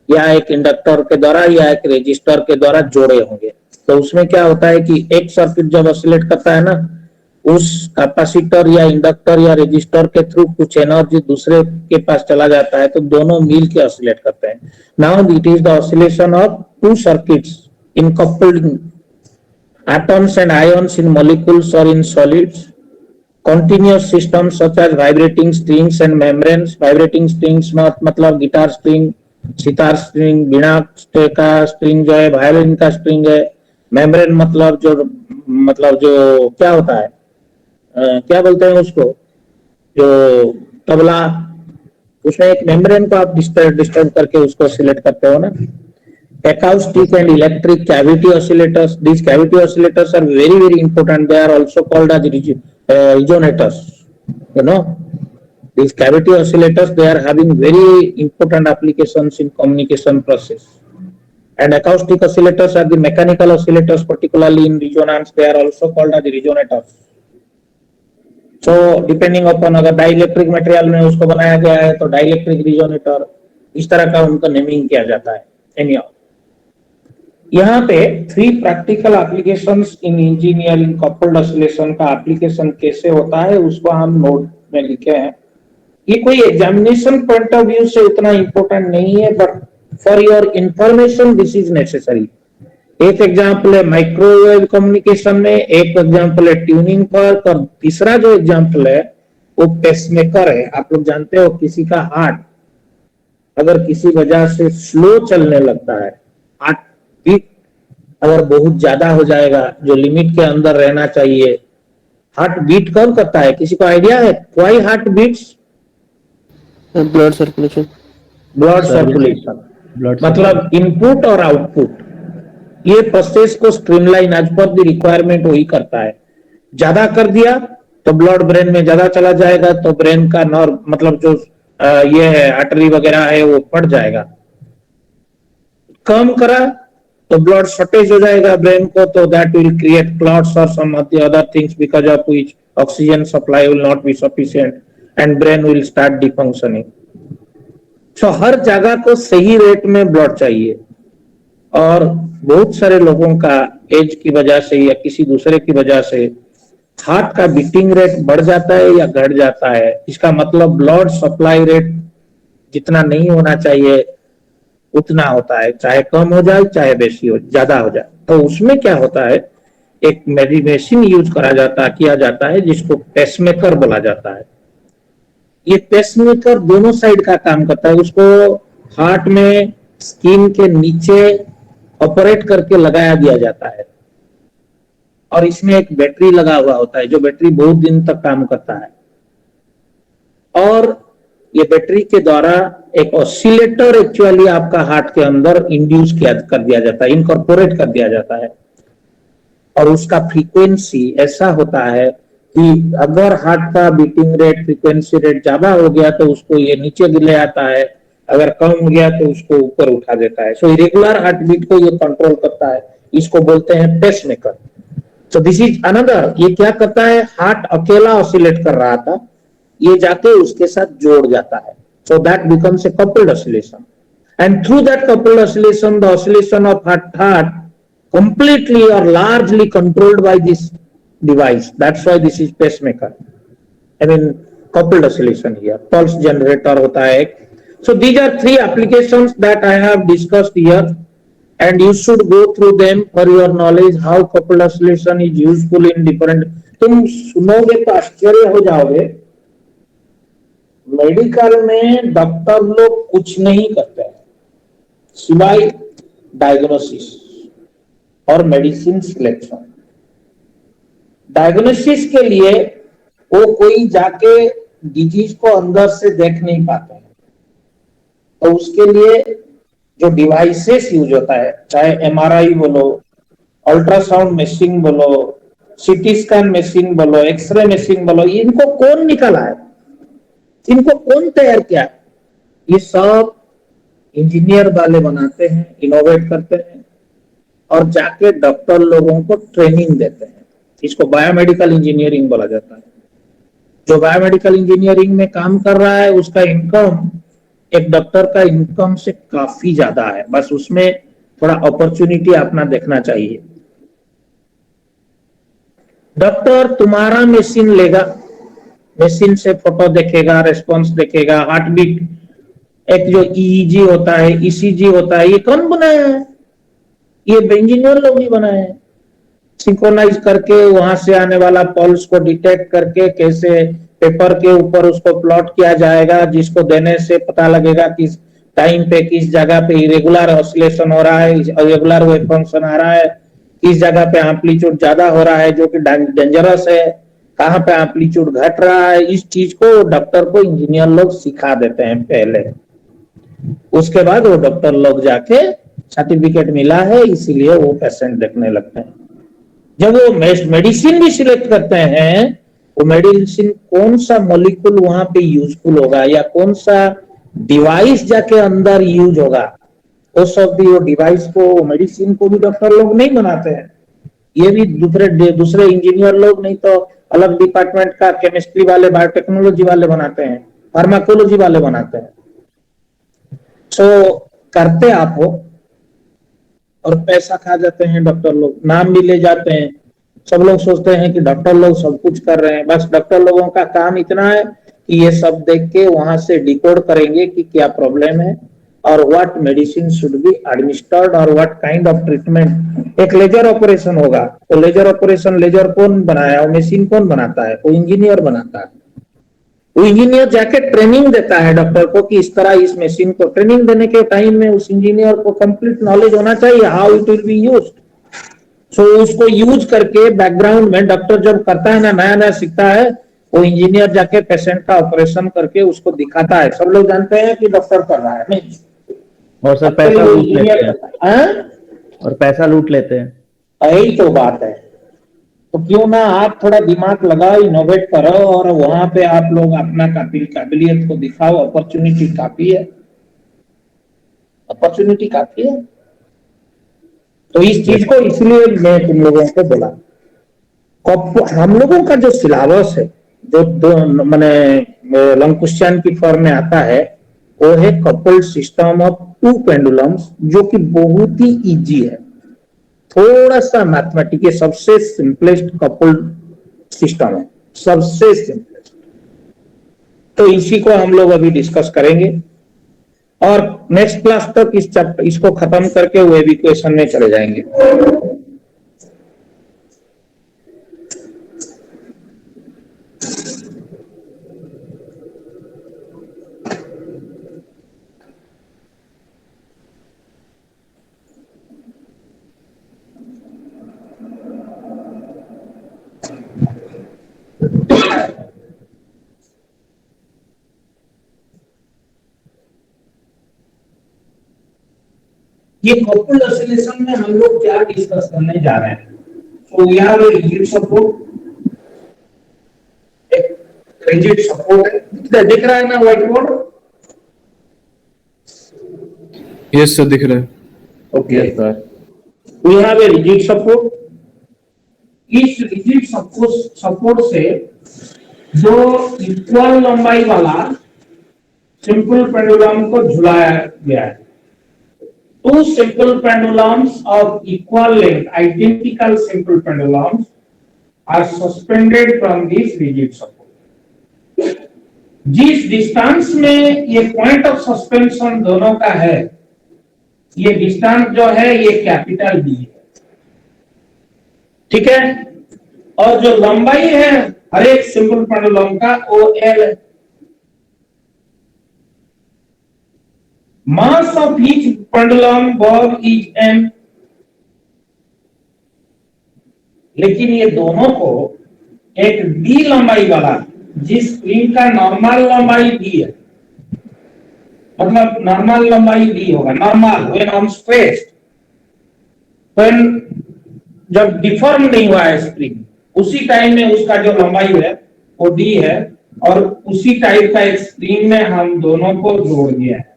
या एक इंडक्टर के द्वारा या एक रेजिस्टर के द्वारा जोड़े होंगे। तो उसमें क्या होता है कि एक सर्किट जब ऑसिलेट करता है ना, उस कैपेसिटर या इंडक्टर या रेजिस्टर के थ्रू कुछ एनर्जी दूसरे के पास चला जाता है, तो दोनों मिल के ऑसिलेट करते हैं। Now it is the oscillation of two circuits in coupled atoms and ions in molecules or in solids, continuous systems such as vibrating strings and membranes। vibrating strings मतलब गिटार स्ट्रिंग, सितार स्ट्रिंग, बीना का string जो है, violin का string है। Membrane मतलब जो क्या होता है, क्या बोलते हैं उसको, जो तबला, उसमें एक मेम्ब्रेन को आप डिस्टर्ब करके उसको ऑसिलेट करते हो ना। Acoustic and electric cavity oscillators, these cavity oscillators are very important. They are also called as resonators, you know. These cavity oscillators, they are having very important applications in communication process. And acoustic oscillators are the mechanical oscillators, particularly in resonance. They are also called as resonators. So depending upon अगर dielectric material में उसको बनाया गया है तो dielectric resonator, इस तरह का उनका नेमिंग किया जाता है। Anyhow, यहाँ पे 3 practical applications in engineering coupled oscillation का एप्लीकेशन कैसे होता है उसको हम नोट में लिखे हैं। ये कोई एग्जामिनेशन पॉइंट ऑफ व्यू से उतना इंपॉर्टेंट नहीं है, but for your information this is necessary. एक एग्जाम्पल है माइक्रोवेव कम्युनिकेशन में, एक एग्जाम्पल है ट्यूनिंग फॉर्क, और तीसरा जो एग्जाम्पल है वो पेसमेकर है। आप लोग जानते हो किसी का हार्ट अगर किसी वजह से स्लो चलने लगता है, हार्ट बीट अगर बहुत ज्यादा हो जाएगा जो लिमिट के अंदर रहना चाहिए, हार्ट बीट कब करता है? किसी को आइडिया है why heart beats? Blood circulation. Blood circulation मतलब इनपुट और आउटपुट, ये प्रोसेस को streamline as per the requirement वही करता है। ज्यादा कर दिया तो ब्लड ब्रेन में ज्यादा चला जाएगा तो ब्रेन का नर्व मतलब जो ये है आर्टरी वगैरह है वो फट जाएगा। कम करा तो ब्लड शॉर्टेज हो जाएगा ब्रेन को, तो दैट विल क्रिएट क्लॉट्स और some other things because of which oxygen supply will not be sufficient and brain will start defunctioning. So हर जगह को सही रेट में ब्लड चाहिए। और बहुत सारे लोगों का एज की वजह से या किसी दूसरे की वजह से हार्ट का बीटिंग रेट बढ़ जाता है या घट जाता है। इसका मतलब ब्लड सप्लाई रेट जितना नहीं होना चाहिए उतना होता है, चाहे कम हो जाए चाहे बेसी हो ज्यादा हो जाए। तो उसमें क्या होता है, एक मेडिसिन यूज किया जाता है जिसको पेसमेकर बोला जाता है। ये पेसमेकर दोनों साइड का काम करता है। उसको हार्ट में स्किन के नीचे ऑपरेट करके लगाया दिया जाता है और इसमें एक बैटरी लगा हुआ होता है जो बैटरी बहुत दिन तक काम करता है। और ये बैटरी के द्वारा एक ऑसिलेटर एक्चुअली आपका हार्ट के अंदर इंड्यूस कर दिया जाता है, इनकॉर्पोरेट कर दिया जाता है। और उसका फ्रीक्वेंसी ऐसा होता है कि अगर हार्ट का बीटिंग रेट फ्रीक्वेंसी रेट ज्यादा हो गया तो उसको ये नीचे ले आता है, अगर कम हो गया तो उसको ऊपर उठा देता है। सो इरेगुलर हार्ट बीट को ये कंट्रोल करता है, इसको बोलते हैं pacemaker. So this is another. ये क्या करता है, हार्ट अकेला ऑसिलेट कर रहा था, ये जाके उसके साथ जोड़ जाता है। So that becomes a coupled oscillation and through that coupled oscillation the oscillation of heart completely or largely controlled by this device. That's why this is pacemaker. I mean coupled oscillation here. Pulse generator होता है एक. So these are three applications that I have discussed here, and you should go through them for your knowledge how coupled oscillation is useful in different. तुम सुनोगे तो आश्चर्य हो जाओगे, medical में डॉक्टर लोग कुछ नहीं करते हैं सिवाय डायग्नोसिस और मेडिसिन सिलेक्शन। डायग्नोसिस के लिए वो कोई जाके डिजीज को अंदर से देख नहीं पाते हैं, तो उसके लिए जो डिवाइसेस यूज होता है, चाहे एमआरआई बोलो, अल्ट्रासाउंड मशीन बोलो, सीटी स्कैन मशीन बोलो, एक्सरे मशीन बोलो, इनको कौन निकाला है, इनको कौन तैयार किया है? ये सब इंजीनियर वाले बनाते हैं, इनोवेट करते हैं और जाके डॉक्टर लोगों को ट्रेनिंग देते हैं। इसको बायोमेडिकल इंजीनियरिंग बोला जाता है। जो बायोमेडिकल इंजीनियरिंग में काम कर रहा है उसका इनकम एक डॉक्टर का इनकम से काफी ज्यादा है, बस उसमें थोड़ा अपॉर्चुनिटी अपना देखना चाहिए। डॉक्टर तुम्हारा मशीन लेगा, मशीन से फोटो देखेगा, रेस्पॉन्स देखेगा, हार्ट बीट, एक जो ईईजी होता है, ईसीजी होता है, ये कौन बनाया है? ये इंजीनियर लोग ही बनाए हैं। सिंक्रोनाइज करके वहां से आने वाला पल्स को डिटेक्ट करके कैसे पेपर के ऊपर उसको प्लॉट किया जाएगा, जिसको देने से पता लगेगा किस टाइम पे किस जगह पे इरेगुलर ऑसिलेशन हो रहा है, इरेगुलर वेव फंक्शन आ रहा है, किस जगह पे एम्पलीट्यूड ज्यादा हो रहा है जो कि डेंजरस है, कहाँ पे एम्पलीट्यूड घट रहा है। इस चीज को डॉक्टर को इंजीनियर लोग सिखा देते हैं पहले। उसके बाद वो डॉक्टर लोग जाके सर्टिफिकेट मिला है इसीलिए वो पेशेंट देखने लगते हैं। जब वो मेडिसिन भी सिलेक्ट करते हैं, वो मेडिसिन कौन सा मॉलिक्यूल वहां पे यूजफुल होगा या कौन सा डिवाइस जाके अंदर यूज होगा, वो सब भी वो डिवाइस को मेडिसिन को भी डॉक्टर लोग नहीं बनाते हैं, ये भी दूसरे इंजीनियर लोग नहीं तो अलग डिपार्टमेंट का केमिस्ट्री वाले, बायोटेक्नोलॉजी वाले बनाते हैं, फार्माकोलॉजी वाले बनाते हैं। सो करते आप हो और पैसा खा जाते हैं डॉक्टर लोग, नाम भी ले जाते हैं। सब लोग सोचते हैं कि डॉक्टर लोग सब कुछ कर रहे हैं, बस डॉक्टर लोगों का काम इतना है कि ये सब देख के वहां से डिकोड करेंगे कि क्या प्रॉब्लम है और what medicine should be administered और व्हाट काइंड ऑफ ट्रीटमेंट। एक लेजर ऑपरेशन होगा तो लेजर ऑपरेशन, लेजर कौन बनाया, वो मशीन कौन बनाता है, वो इंजीनियर बनाता है। वो इंजीनियर जाके ट्रेनिंग देता है डॉक्टर को कि इस तरह इस मशीन को, ट्रेनिंग देने के टाइम में उस इंजीनियर को कंप्लीट नॉलेज होना चाहिए how it will be used. So उसको यूज करके बैकग्राउंड में डॉक्टर जब करता है ना, नया नया सीखता है, वो इंजीनियर जाके पेशेंट का ऑपरेशन करके उसको दिखाता है। सब लोग जानते हैं कि डॉक्टर कर रहा है, नहीं और सर पैसा लूट लेते हैं, और पैसा लूट लेते हैं। यही तो बात है। तो तो क्यों ना आप थोड़ा दिमाग लगाओ, इनोवेट करो और वहां पे आप लोग अपना काबिलियत को दिखाओ। अपॉर्चुनिटी काफी है, अपॉर्चुनिटी काफी है। तो इस चीज को इसलिए मैं तुम लोगों को बोला, हम लोगों का जो सिलेबस है, जो मैंने लॉन्ग क्वेश्चन की फॉर्म में आता है, वो है coupled system of two pendulums, जो कि बहुत ही इजी है, थोड़ा सा मैथमेटिक्स, सबसे सिंपलेस्ट कपल्ड सिस्टम है, सबसे सिंपलेस्ट। तो इसी को हम लोग अभी डिस्कस करेंगे और नेक्स्ट क्लास तक इस चैप्टर इसको खत्म करके वेव इक्वेशन में चले जाएंगे। ये कपल्ड ऑसिलेशन में हम लोग क्या डिस्कस करने जा रहे हैं? तो we have a rigid support, एक रिजिड सपोर्ट है, दिख रहा है ना व्हाइट बोर्ड? यस सर, दिख रहा है। Okay sir, we have a rigid support. इस रिजिड सपोर्ट से जो इक्वल लंबाई वाला सिंपल पेंडुलम को झुलाया गया है, two simple pendulums of equal length, identical simple pendulums, are suspended from this rigid support. जिस डिस्टेंस में ये पॉइंट ऑफ सस्पेंशन दोनों का है, ये डिस्टेंस जो है ये कैपिटल डी है, ठीक है? और जो लंबाई है हर एक सिंपल पेंडुलम का वो एल है। Mass of each pendulum bob is m, लेकिन ये दोनों को एक d लंबाई वाला, जिस स्प्रिंग का नॉर्मल लंबाई d है, मतलब नॉर्मल लंबाई d होगा, normal when on stretched, when जब डिफॉर्म नहीं हुआ है स्प्रिंग, उसी टाइम में उसका जो लंबाई है वो d है, और उसी टाइप का एक स्प्रिंग में हम दोनों को जोड़ दिया है,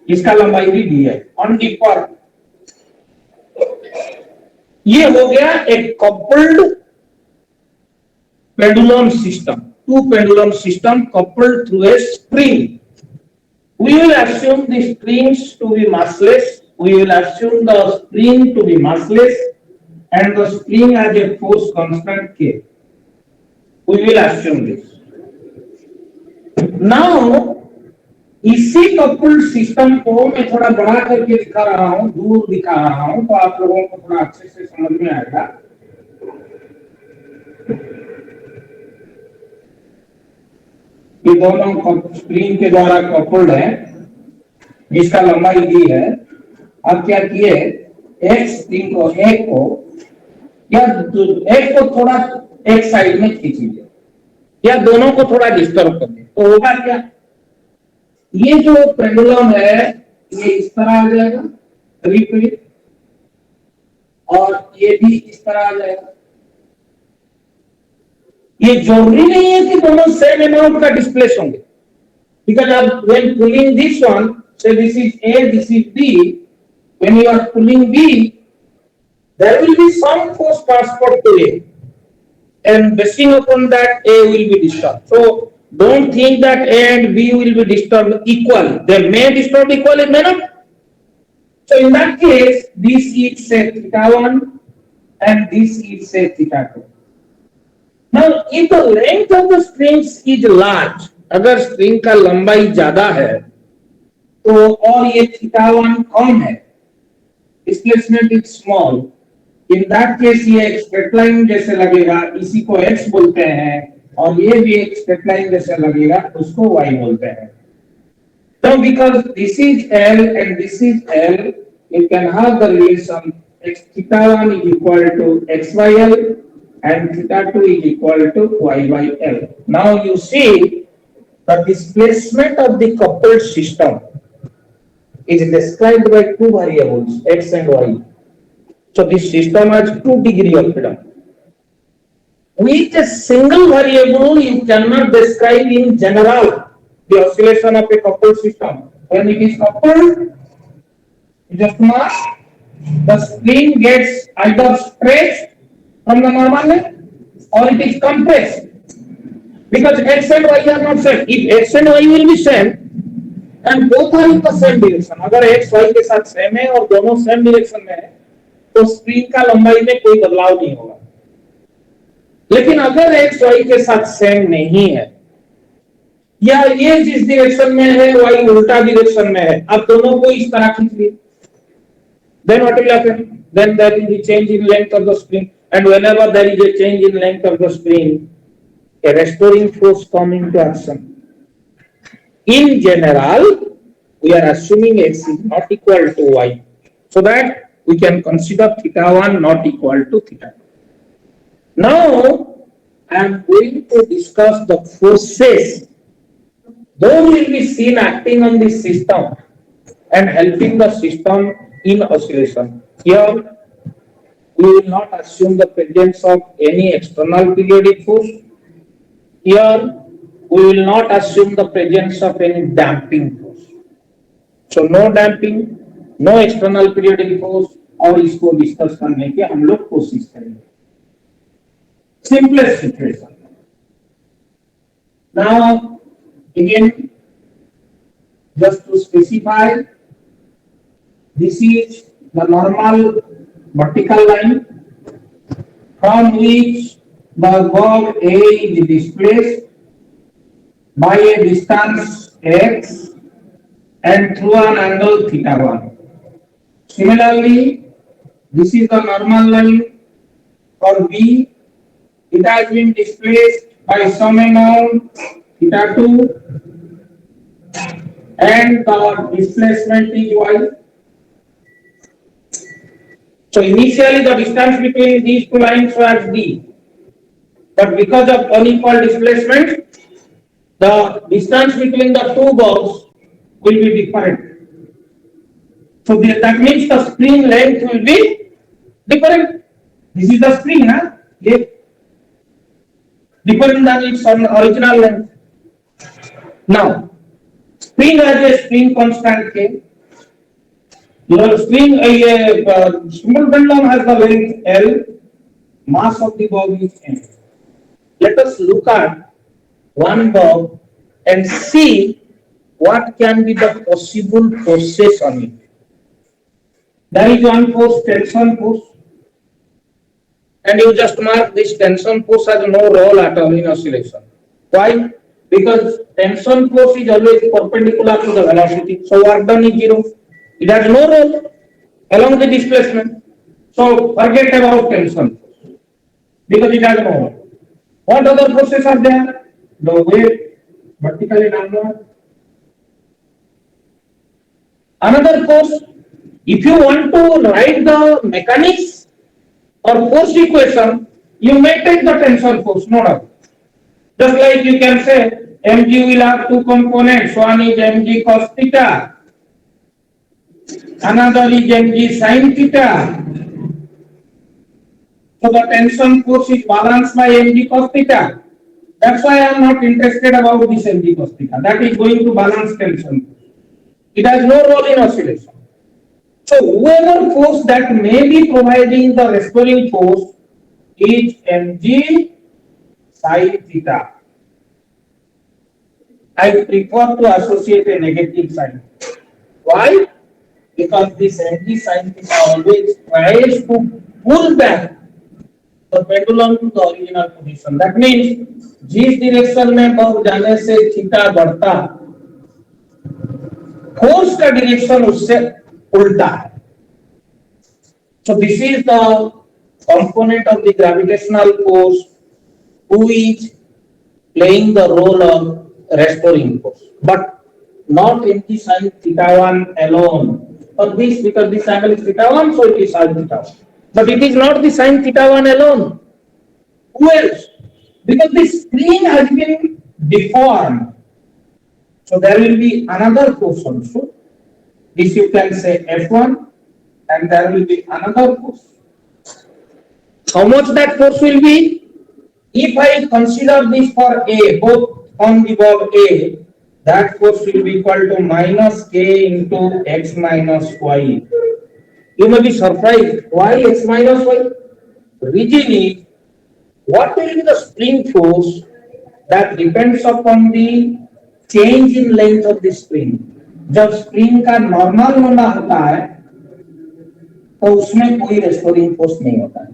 इसका लंबाई भी दी है ऑन डिफॉर्म। ये हो गया एक coupled pendulum system, two pendulum system coupled through a spring. We will assume the strings to be massless, we will assume the spring to be massless and the spring has a force constant K. We will assume this. Now इसी coupled system को मैं थोड़ा बड़ा करके दिखा रहा हूं, दूर दिखा रहा हूं, तो आप लोगों को थोड़ा अच्छे से समझ में आएगा। ये दोनों स्प्रिंग के द्वारा कपल्ड है, जिसका लंबाई दी है। अब क्या किए, एक स्प्रिंग को एक को थोड़ा एक साइड में खींच लीजिए, या दोनों को थोड़ा डिस्टर्ब कर दे, तो होगा क्या, ये जो पेंडुलम है ये इस तरह आ जाएगा करीब करीब, और ये भी इस तरह आ जाएगा। ये जरूरी नहीं है कि दोनों सेम अमाउंट का डिस्प्लेस होंगे, बिकॉज अब when pulling this one, say this is A, this is B, when you are pulling B, there will be some force transferred to A, and basing upon that A will be disturbed. So don't think that A and B will be disturbed equal. They may disturb equally, may not. So in that case, this is say θ1 and this is say θ2. Now if the length of the strings is large, अगर string का लंबाई ज्यादा है तो और ये θ1 कम है, displacement is small, in that case ये एक स्ट्रेट लाइन जैसे लगेगा, इसी को x बोलते हैं, और ये भी एक स्ट्रेट लाइन जैसे लगेगा, उसको y बोलते हैं। So because this is L and this is L, you can have the relation θ1 is equal to xyl and θ2 is equal to y by L. Now you see the displacement of the coupled system is described by two variables, x and y. So this system has 2 degrees of freedom. With a single variable, you cannot describe in general the oscillation of a coupled system. When it is coupled, you just mark the spring gets either stretched from the normal length or it is compressed. Because x and y are not same. If x and y will be same and both are in the same direction, अगर x y के साथ same है और दोनों same direction में है, तो spring का लंबाई में कोई बदलाव नहीं होगा. लेकिन अगर x y के साथ सेम नहीं है या ये जिस डायरेक्शन में है y उल्टा डायरेक्शन में है, आप दोनों को इस तरह खींच लीजिए, then what will happen? Then there will be change in length of the spring, and whenever there is a change in length of the spring, a restoring force comes into action. In general, we are assuming x is not equal to y, so that we can consider theta 1 not equal to theta 2. Now, I am going to discuss the forces. Those will be seen acting on the system and helping the system in oscillation. Here, we will not assume the presence of any external periodic force. Here, we will not assume the presence of any damping force. So, no damping, no external periodic force, और इसको discuss करने की हम लोग कोशिश करेंगे. Simplest situation. Now, again, just to specify, this is the normal vertical line from which the bob A is displaced by a distance x and through an angle theta 1. Similarly, this is the normal line for B. It has been displaced by some amount theta 2 and the displacement is y. So initially the distance between these two lines was d, but because of unequal displacement, the distance between the two bobs will be different. So that means the spring length will be different. This is the spring, huh? Yeah. Different than its original length. Now, spring has a spring constant K. Your spring, small pendulum has the length L, mass of the bob is M. Let us look at one bob and see what can be the possible forces on it. There is one force, tension force, and you just mark this tension force has no role at all in oscillation. Why? Because tension force is always perpendicular to the velocity, so work done is zero. It has no role along the displacement. So forget about tension force because it has no role. What other forces are there? The weight vertically downward. Another force, if you want to write the mechanics or force equation, you may take the tension force, no doubt. Just like you can say mg will have two components, one is mg cos theta, another is mg sin theta. So the tension force is balanced by mg cos theta. That's why I am not interested about this mg cos theta. That is going to balance tension force. It has no role in oscillation. So whoever force that may be providing the restoring force is mg sin theta. I prefer to associate a negative sign. Why? Because this mg sin theta always tries to pull back the pendulum to the original position. That means जिस direction में Bob जाने से theta बढ़ता, force का direction उससे उल्टा है. So this is the component of the gravitational force who is playing the role of restoring force, but not mg sin theta 1 alone. For this, because this angle is theta 1, so it is sin theta 1. But it is not the sin theta 1 alone. Who else? Because the spring has been deformed. So there will be another force also. This you can say F1, and there will be another force. How much that force will be? If I consider this for A, both on the bob A, that force will be equal to minus K into X minus Y. You may be surprised. Why X minus Y? Reason is, what will be the spring force that depends upon the change in length of the spring. जब spring का normal होना होता है तो उसमें कोई restoring force नहीं होता है.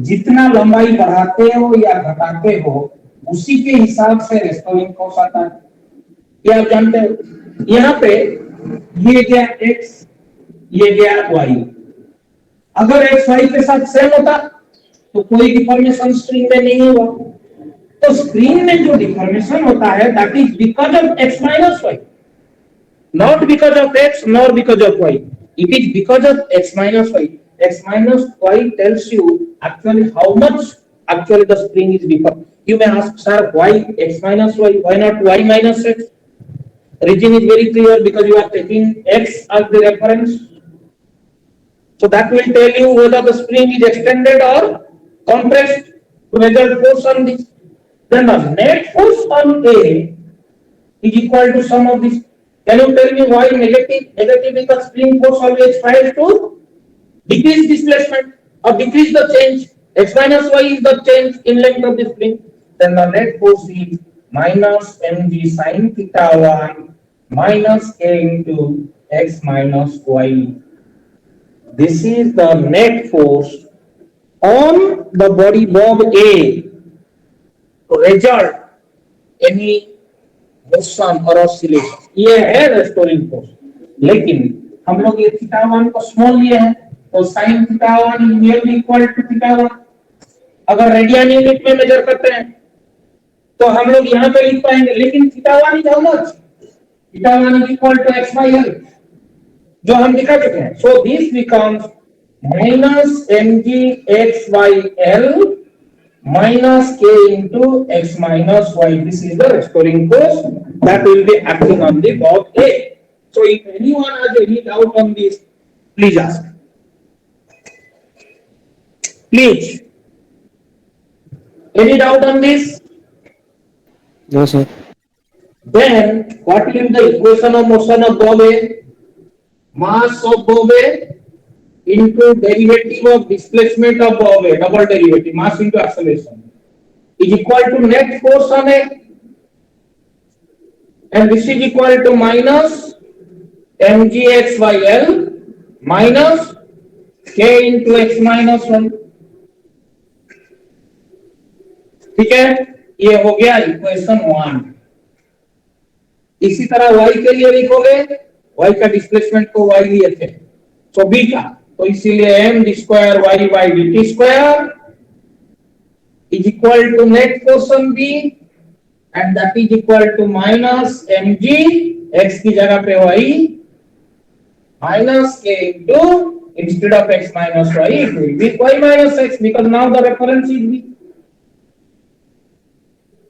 जितना लंबाई बढ़ाते हो या घटाते हो उसी के हिसाब से रेस्टोरिंग फोर्स आता है. ये आप जानते हो. यहाँ पे ये गया x, ये गया y. अगर x y के साथ सेम होता तो कोई डिफॉर्मेशन स्प्रिंग में नहीं हुआ. तो स्प्रिंग में जो डिफॉर्मेशन होता है that is because of x minus y, not because of x nor because of y. It is because of x minus y. x minus y tells you actually how much actually the spring is deformed. You may ask, sir, why x minus y? Why not y minus x? Reason is very clear, because you are taking x as the reference. So that will tell you whether the spring is extended or compressed to measure force on this. Then the net force on A is equal to sum of this. Can you tell me why negative? Negative because spring force always tries to decrease displacement or decrease the change. X minus y is the change in length of the spring. Then the net force is minus mg sin theta 1 minus k into x minus y. This is the net force on the body bob A to result any motion or oscillation. ये है restoring force. लेकिन हम लोग ये theta 1 को small लिए हैं तो sin theta 1 is nearly equal to theta 1. अगर रेडियन यूनिट में मेजर करते हैं तो हम लोग यहाँ पे लिख पाएंगे. लेकिन theta 1 is how much? Theta 1 is equal to x by l, जो हम दिखा चुके हैं. So this becomes minus mg x by l minus k into x minus y. This is the restoring force that will be acting on the bob A. So if anyone has any doubt on this, please ask. Please. Any doubt on this? No, sir. Then what will be the equation of motion of bob A? Mass of bob A into derivative of displacement of bob A, double derivative, mass into acceleration, is equal to net force on A, and this is equal to minus mgx by L minus k into x minus 1. ठीक है, ये हो गया equation 1. इसी तरह y के लिए लिखोगे, y का डिस्प्लेसमेंट को y लिए थे, so b का, तो इसीलिए m d square y by dt square is equal to net force on b, and that is equal to minus mg x की जगह पे y minus k into, instead of x minus y it will be y minus x, because now the reference is b.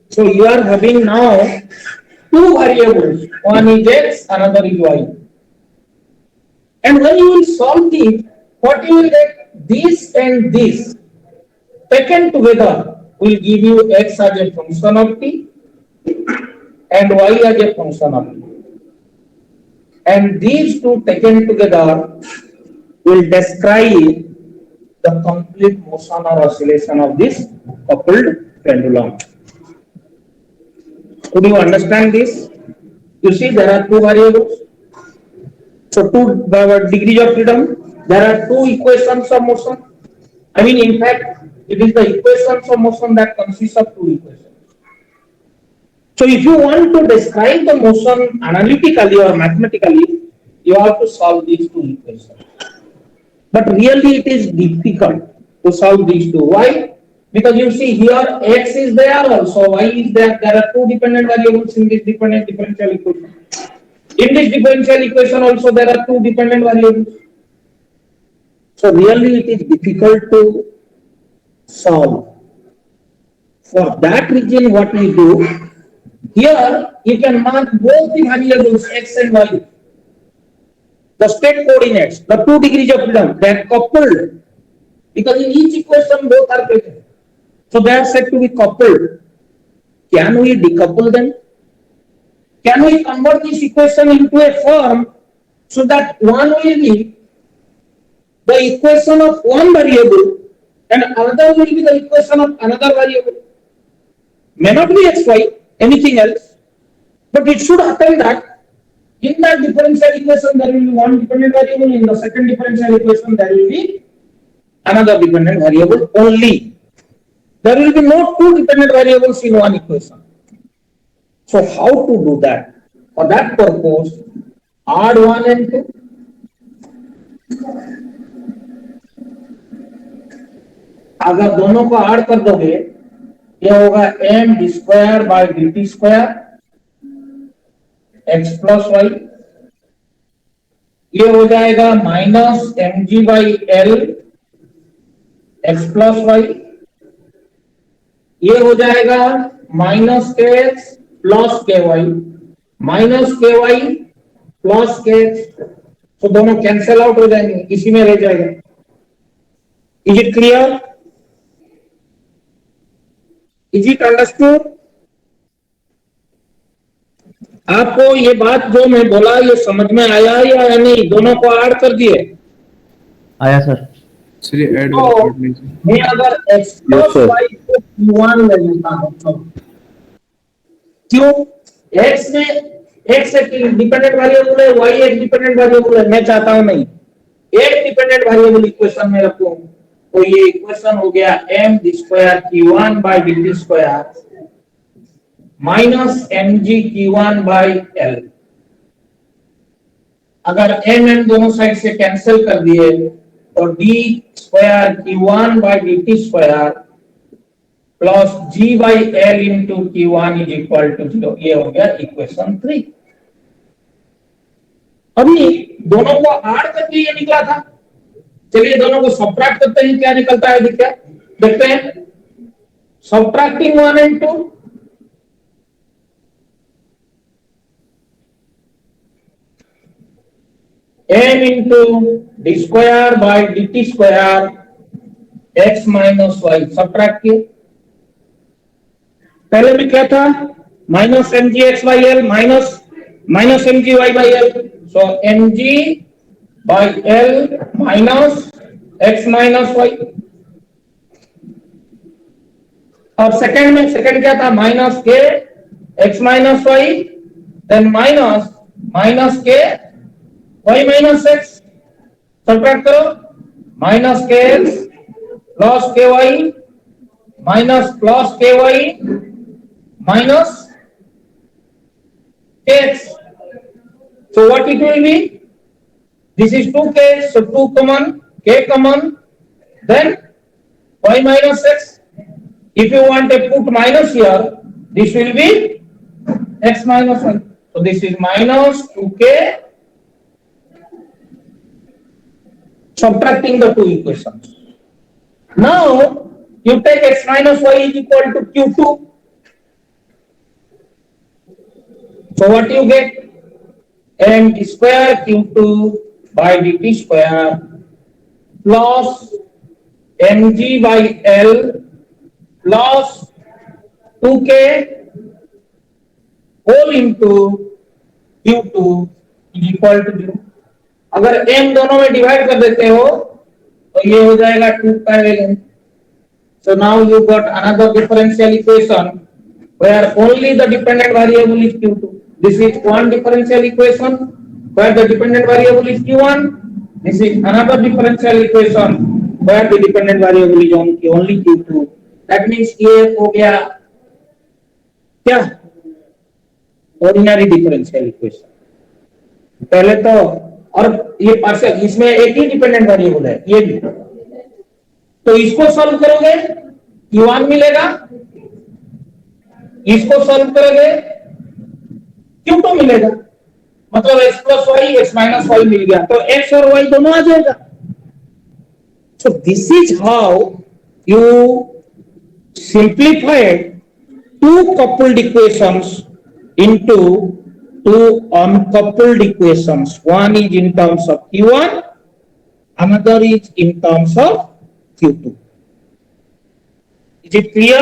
So you are having now two variables, one is x, another is y. And when you will solve it, what you will get? This and this taken together will give you x as a function of t and y as a function of t. And these two taken together will describe the complete motion or oscillation of this coupled pendulum. Could you understand this? You see, there are two variables. So, two degrees of freedom. There are two equations of motion. I mean, in fact, it is the equations of motion that consists of two equations. So, if you want to describe the motion analytically or mathematically, you have to solve these two equations. But really, it is difficult to solve these two. Why? Because you see here x is there also, y is there. There are two dependent variables in this dependent differential equation. In this differential equation also there are two dependent variables. So really it is difficult to solve. For that reason what we do, here you can mark both the variables x and y. The state coordinates, the 2 degrees of freedom, they are coupled because in each equation both are present. So they are said to be coupled. Can we decouple them? Can we convert this equation into a form so that one will be the equation of one variable and another will be the equation of another variable? May not be xy, anything else, but it should happen that in that differential equation there will be one dependent variable, in the second differential equation there will be another dependent variable only. There will be no two dependent variables in one equation. So how to do that? For that purpose, add 1 and 2. अगर दोनों को add कर दोगे, ये होगा m d square by dt square x plus y. ये हो जाएगा minus mg by l x plus y. ये हो जाएगा minus kx plus ky minus ky plus kx. तो दोनों कैंसिल आउट हो जाएंगे, इसी में रह जाएगा. Is it clear? Is it understood? आपको ये बात जो मैं बोला ये समझ में आया या नहीं? दोनों को ऐड कर दिए? आया सर. चलिए ऐड तो कर लीजिए. मैं अगर x प्लस y को q1 ले लेता हूं तो क्यों? x में x एक डिपेंडेंट वेरिएबल है, y एक डिपेंडेंट वेरिएबल है. मैं चाहता हूं नहीं एक डिपेंडेंट वेरिएबल इक्वेशन में रखूं. तो ये इक्वेशन हो गया m d square q1 by dt square minus mg q1 by l. अगर m दोनों साइड से कैंसिल कर दिए तो d square q1 by dt square plus g by l into q1 is equal to 0. ये हो गया इक्वेशन 3. अभी दोनों को ऐड करके ये निकला था. चलिए दोनों को सब्ट्रैक्ट करते हैं, क्या निकलता है देखते हैं. Subtracting 1 and 2. m into d square by dt square x minus y subtract किए. पहले भी क्या था? Minus mg x by l minus mg y by l. So mg by l minus x minus y. और second क्या था? Minus k x minus y then minus k y minus x. Subtract करो. Minus k x plus k y minus plus k y minus kx. So what it will be? This is 2k, so 2 common, k common, then y minus x. If you want to put minus here, this will be x minus 1. So this is minus 2k, subtracting the two equations. Now you take x minus y is equal to q2. So what you get? m square q2 by dt square plus mg by l plus 2k whole into q2 is equal to 0. अगर m दोनों में divide कर देते हो तो ये हो जाएगा 2 का value. So now you got another differential equation where only the dependent variable is q2. This is one differential equation where the dependent variable is q1. This is another differential equation where the dependent variable is only q2. That means ये हो गया क्या? Ordinary differential equation. पहले तो और ये partial, इसमें एक ही डिपेंडेंट वेरिएबल है ये भी. तो इसको सॉल्व करोगे q1 मिलेगा, इसको सॉल्व करोगे q2 मिलेगा. मतलब x plus y x minus y मिल गया तो x और y दोनों आ जाएगा. So this is how you simplify two coupled equations into two uncoupled equations. One is in terms of q1, another is in terms of Q2. Is it clear?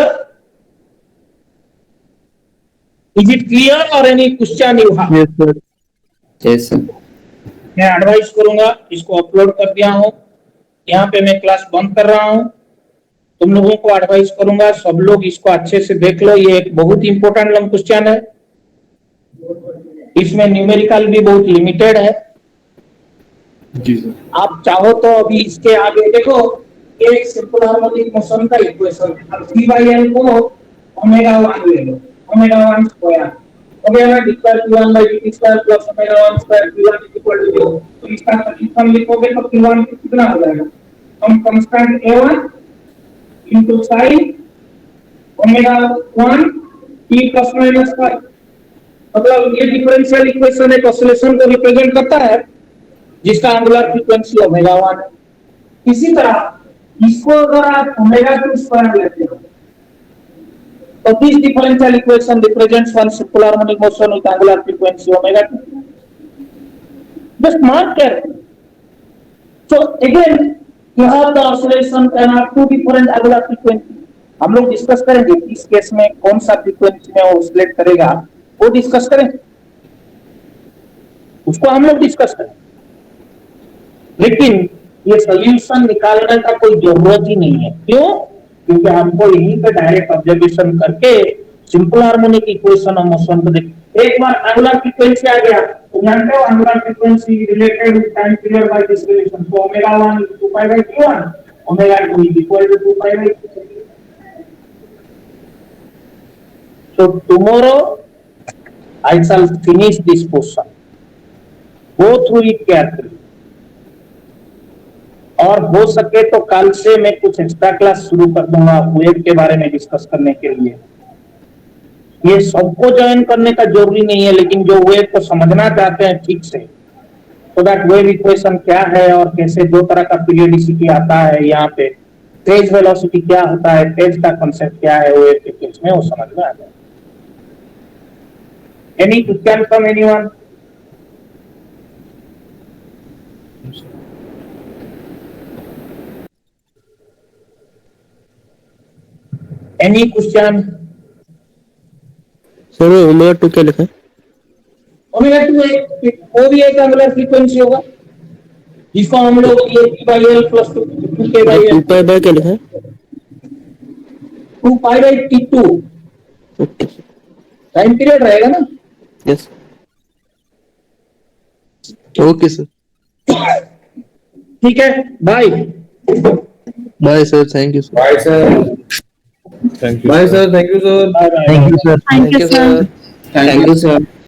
Is it clear or any question you have? Yes, sir. Yes, sir. मैं advice करूंगा, इसको upload कर दिया हूं, यहाँ पे मैं class बंद कर रहा हूं। तुम लोगों को एडवाइस करूंगा, सब लोग इसको अच्छे से देख लो, ये एक बहुत इंपॉर्टेंट लॉन्ग क्वेश्चन है। इसमें न्यूमेरिकल भी बहुत लिमिटेड है। जी सर। आप चाहो तो अभी इसके आगे देखो, एक सिंपल हार्मोनिक मोशन का इक्वेशन है। अब C by L को ओमेगा 1 ले लो, omega 1 square omega d square Q1 by dt square plus omega 1 square Q1 equal to 0। तो इसका सॉल्यूशन लिखोगे तो Q1 कितना हो जाएगा? हम constant A1 into sin omega 1 t plus minus 5, मतलब ये डिफरेंशियल इक्वेशन एक ऑसिलेशन को रिप्रेजेंट करता है जिसका एंगुलर फ्रीक्वेंसी ओमेगा 1 है। इसी तरह इसको अगर आप ओमेगा 2 स्क्वायर लेते हो तो this differential equation represents one simple harmonic motion with angular frequency omega 2। Just mark carefully. So again you have the oscillation and have two different angular frequency। हम लोग डिस्कस करेंगे इस केस में कौन सा फ्रीक्वेंसी में ऑसिलेट करेगा, वो डिस्कस करेंगे, उसको हम लोग डिस्कस करेंगे। लेकिन ये सोल्यूशन निकालने का कोई जरूरत ही नहीं है। क्यों? क्योंकि हमको यहीं पे डायरेक्ट ऑब्जर्वेशन करके simple harmonic equation of motion को देख, एक बार एंगुलर फ्रीक्वेंसी आ गया तो जानते हो angular frequency related with time period by this relation. तो omega 1 is 2 pi by Q1, omega 2 is equal to 2 pi by Q2। So tomorrow I shall finish this portion, go through it carefully, और हो सके तो कल से मैं कुछ extra class शुरू कर दूंगा वेव के बारे में डिस्कस करने के लिए। ये सबको ज्वाइन करने का जरूरी नहीं है, लेकिन जो वेव को समझना चाहते हैं ठीक से, तो दैट वेव इक्वेशन क्या है और कैसे दो तरह का पीरियडिसिटी आता है, यहाँ पे फेज वेलोसिटी क्या होता है, फेज का कांसेप्ट क्या है वेव के केस में, वो समझ में आ जाए। Any question from anyone? Any question? Sir omega 2 क्या लिखा है? ओमेगा 2 एक वो भी एक एंगुलर फ्रीक्वेंसी होगा जिसको हम लोग ये P by L plus 2K by L 2 pi by क्या लिखा है? 2 pi by T2 okay time period रहेगा ना। Yes okay sir. ठीक है, bye bye sir, thank you sir. Bye, sir. Thank you. Bye, sir. Thank you, sir. Bye bye. Thank you, sir. Thank you, sir. Thank you sir.